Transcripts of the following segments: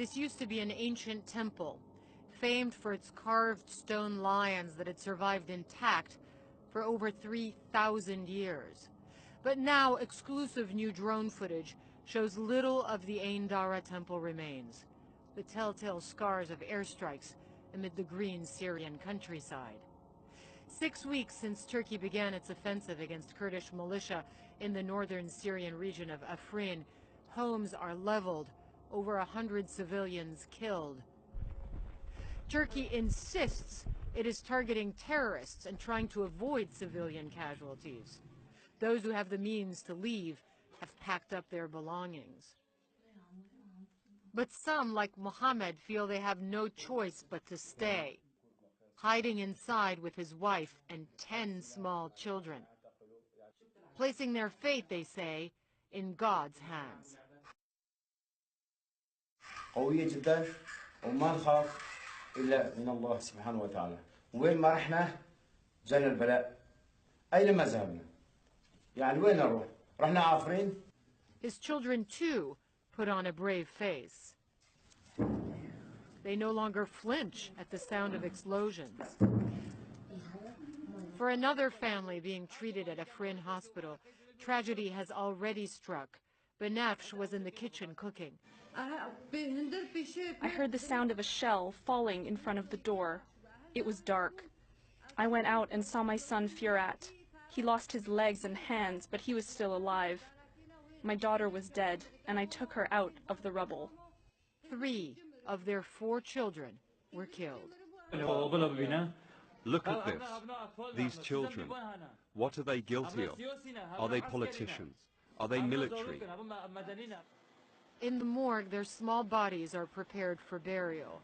This used to be an ancient temple, famed for its carved stone lions that had survived intact for over 3,000 years. But now exclusive new drone footage shows little of the Ain Dara temple remains, the telltale scars of airstrikes amid the green Syrian countryside. 6 weeks since Turkey began its offensive against Kurdish militia in the northern Syrian region of Afrin, homes are leveled, over 100 civilians killed. Turkey insists it is targeting terrorists and trying to avoid civilian casualties. Those who have the means to leave have packed up their belongings. But some, like Mohammed, feel they have no choice but to stay, hiding inside with his wife and 10 small children, placing their fate, they say, in God's hands. قوية جدا وما نخاف إلا من الله سبحانه وتعالى. وين ما رحنا جانا البلاء. أينما ذهبنا. يعني وين نروح؟ رحنا عافرين. His children too put on a brave face. They no longer flinch at the sound of explosions. For another family being treated at Afrin hospital, tragedy has already struck. Benafsh was in the kitchen cooking. I heard the sound of a shell falling in front of the door. It was dark. I went out and saw my son Firat. He lost his legs and hands, but he was still alive. My daughter was dead, and I took her out of the rubble. 3 of their 4 children were killed. Look at this. These children, what are they guilty of? Are they politicians? Are they military? In the morgue, their small bodies are prepared for burial,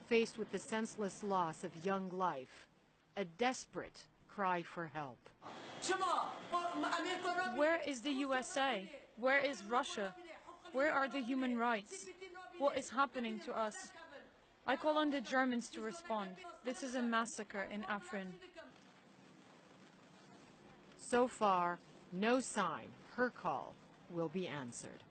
faced with the senseless loss of young life, a desperate cry for help. Where is the USA? Where is Russia? Where are the human rights? What is happening to us? I call on the Germans to respond. This is a massacre in Afrin. So far, no sign her call will be answered.